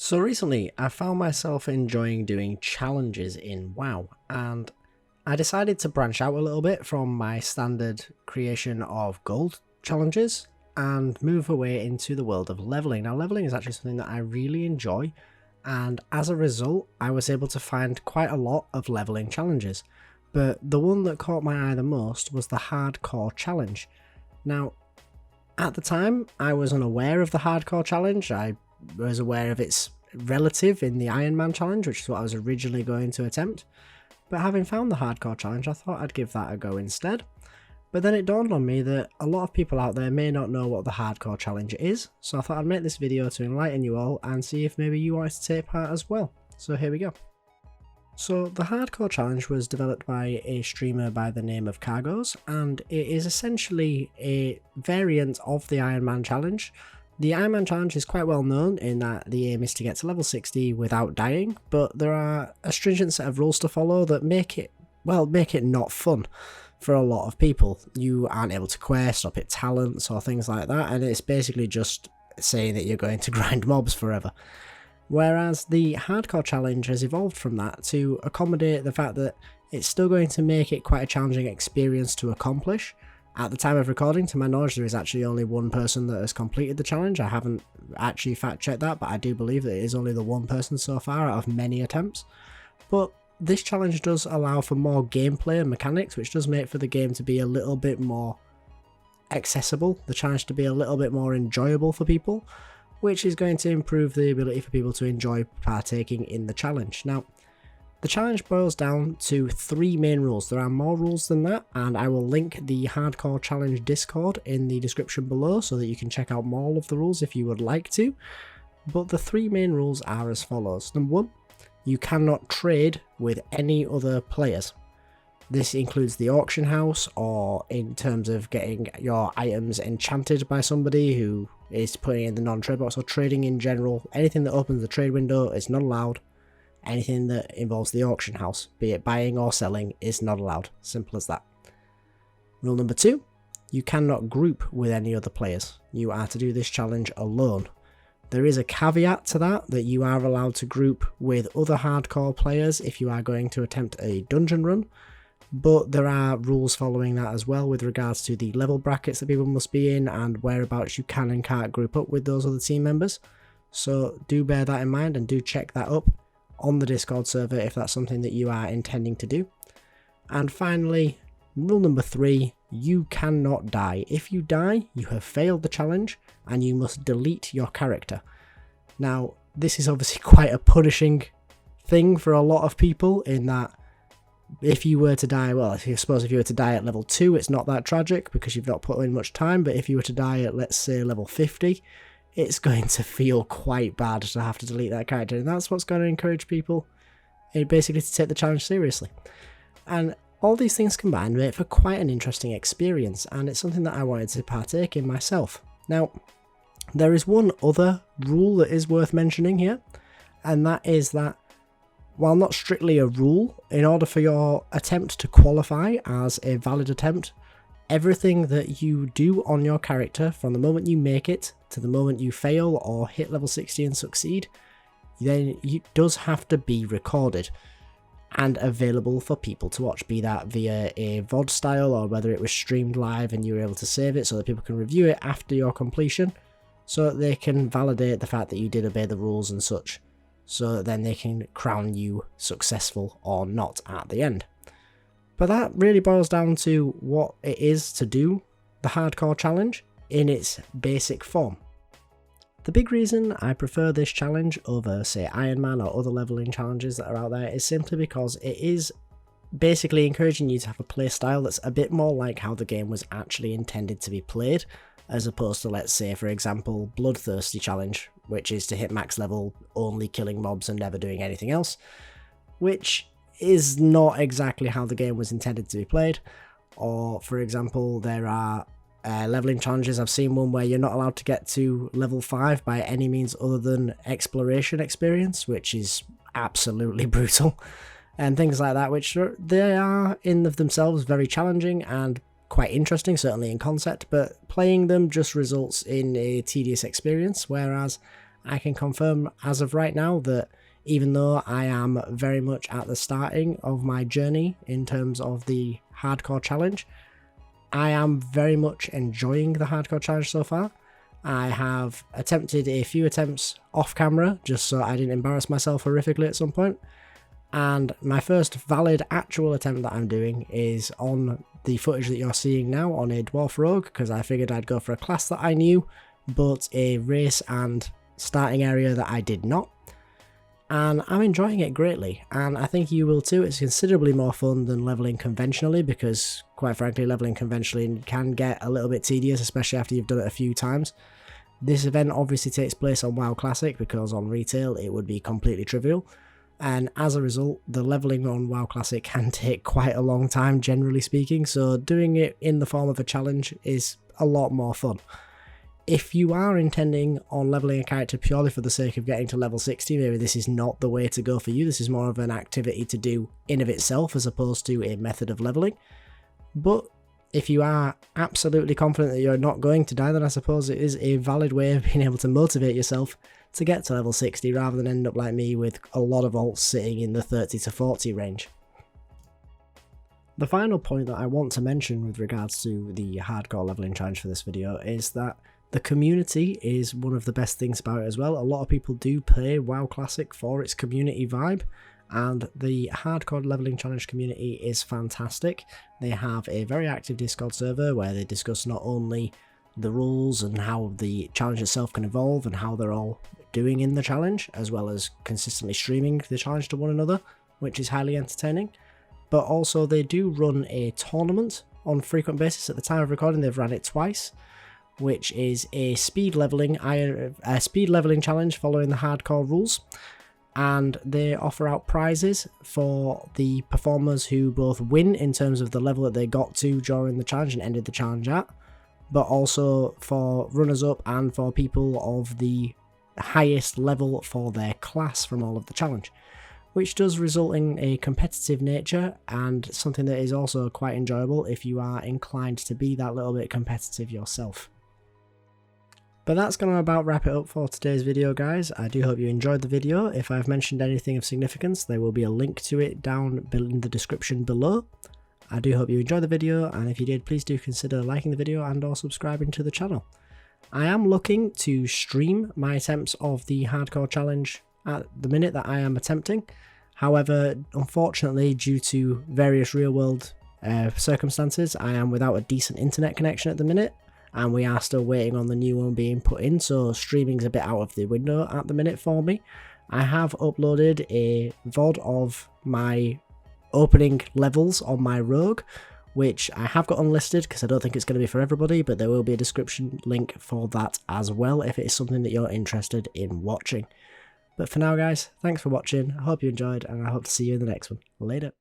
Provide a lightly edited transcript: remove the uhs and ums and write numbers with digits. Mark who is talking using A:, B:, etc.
A: So recently, I found myself enjoying doing challenges in WoW, and I decided to branch out a little bit from my standard creation of gold challenges and move away into the world of leveling. Now, leveling is actually something that I really enjoy, and as a result, I was able to find quite a lot of leveling challenges. But the one that caught my eye the most was the hardcore challenge. Now, at the time, I was unaware of the hardcore challenge. I was aware of its relative in the Iron Man challenge, which is what I was originally going to attempt. But having found the hardcore challenge, I thought I'd give that a go instead. But then it dawned on me that a lot of people out there may not know what the hardcore challenge is, so I thought I'd make this video to enlighten you all and see if maybe you wanted to take part as well. So here we go. So the hardcore challenge was developed by a streamer by the name of Cargos, and it is essentially a variant of the Iron Man challenge. The Iron Man challenge is quite well known in that the aim is to get to level 60 without dying, but there are a stringent set of rules to follow that make it not fun for a lot of people. You aren't able to quest or pick talents or things like that, and it's basically just saying that you're going to grind mobs forever. Whereas the hardcore challenge has evolved from that to accommodate the fact that it's still going to make it quite a challenging experience to accomplish. At the time of recording, to my knowledge, there is actually only one person that has completed the challenge. I haven't actually fact checked that, but I do believe that it is only the one person so far out of many attempts. But this challenge does allow for more gameplay and mechanics, which does make for the game to be a little bit more accessible, the challenge to be a little bit more enjoyable for people, which is going to improve the ability for people to enjoy partaking in the challenge. Now, the challenge boils down to 3 main rules. There are more rules than that, and I will link the Hardcore Challenge Discord in the description below so that you can check out more of the rules if you would like to. But the 3 main rules are as follows. Number 1, you cannot trade with any other players. This includes the auction house, or in terms of getting your items enchanted by somebody who is putting in the non-trade box, or trading in general. Anything that opens the trade window is not allowed. Anything that involves the auction house, be it buying or selling, is not allowed. Simple as that. Rule number 2, you cannot group with any other players. You are to do this challenge alone. There is a caveat to that you are allowed to group with other hardcore players if you are going to attempt a dungeon run, but there are rules following that as well with regards to the level brackets that people must be in and whereabouts you can and can't group up with those other team members. So do bear that in mind and do check that up on the Discord server if that's something that you are intending to do. And finally, rule number 3, you cannot die. If you die, you have failed the challenge and you must delete your character. Now, this is obviously quite a punishing thing for a lot of people in that if you were to die, well, if you were to die at level 2, it's not that tragic because you've not put in much time, but if you were to die at, let's say, level 50, it's going to feel quite bad to have to delete that character, and that's what's going to encourage people basically to take the challenge seriously. And all these things combined make for quite an interesting experience, and it's something that I wanted to partake in myself. Now, there is one other rule that is worth mentioning here, and that is that while not strictly a rule, in order for your attempt to qualify as a valid attempt, everything that you do on your character from the moment you make it to the moment you fail or hit level 60 and succeed, then it does have to be recorded and available for people to watch, be that via a VOD style or whether it was streamed live and you were able to save it so that people can review it after your completion, so that they can validate the fact that you did obey the rules and such, so that then they can crown you successful or not at the end. But that really boils down to what it is to do the hardcore challenge in its basic form. The big reason I prefer this challenge over, say, Iron Man or other leveling challenges that are out there is simply because it is basically encouraging you to have a play style that's a bit more like how the game was actually intended to be played, as opposed to, let's say, for example, Bloodthirsty challenge, which is to hit max level only killing mobs and never doing anything else, which is not exactly how the game was intended to be played. Or, for example, there are leveling challenges. I've seen one where you're not allowed to get to level 5 by any means other than exploration experience, which is absolutely brutal, and things like that, which they are in of themselves very challenging and quite interesting, certainly in concept, but playing them just results in a tedious experience, whereas I can confirm as of right now that even though I am very much at the starting of my journey in terms of the hardcore challenge, I am very much enjoying the hardcore challenge so far. I have attempted a few attempts off camera just so I didn't embarrass myself horrifically at some point. And my first valid actual attempt that I'm doing is on the footage that you're seeing now on a Dwarf Rogue, because I figured I'd go for a class that I knew, but a race and starting area that I did not. And I'm enjoying it greatly, and I think you will too. It's considerably more fun than leveling conventionally, because quite frankly leveling conventionally can get a little bit tedious, especially after you've done it a few times. This event obviously takes place on WoW Classic, because on retail it would be completely trivial, and as a result the leveling on WoW Classic can take quite a long time generally speaking, so doing it in the form of a challenge is a lot more fun. If you are intending on leveling a character purely for the sake of getting to level 60, maybe this is not the way to go for you. This is more of an activity to do in of itself as opposed to a method of leveling. But if you are absolutely confident that you're not going to die, then I suppose it is a valid way of being able to motivate yourself to get to level 60 rather than end up like me with a lot of ults sitting in the 30 to 40 range. The final point that I want to mention with regards to the hardcore leveling challenge for this video is that the community is one of the best things about it as well. A lot of people do play WoW Classic for its community vibe, and the hardcore leveling challenge community is fantastic. They have a very active Discord server where they discuss not only the rules and how the challenge itself can evolve and how they're all doing in the challenge, as well as consistently streaming the challenge to one another, which is highly entertaining. But also they do run a tournament on frequent basis. At the time of recording they've ran it twice, which is a speed leveling challenge following the hardcore rules, and they offer out prizes for the performers who both win in terms of the level that they got to during the challenge and ended the challenge at, but also for runners up and for people of the highest level for their class from all of the challenge, which does result in a competitive nature and something that is also quite enjoyable if you are inclined to be that little bit competitive yourself. But that's going to about wrap it up for today's video, guys. I do hope you enjoyed the video. If I've mentioned anything of significance, there will be a link to it down in the description below. I do hope you enjoyed the video, and if you did, please do consider liking the video and or subscribing to the channel. I am looking to stream my attempts of the hardcore challenge at the minute that I am attempting. However, unfortunately, due to various real-world circumstances, I am without a decent internet connection at the minute, and we are still waiting on the new one being put in, so streaming's a bit out of the window at the minute for me. I have uploaded a VOD of my opening levels on my rogue, which I have got unlisted because I don't think it's going to be for everybody, but there will be a description link for that as well if it is something that you're interested in watching. But for now, guys, thanks for watching, I hope you enjoyed, and I hope to see you in the next one. Later.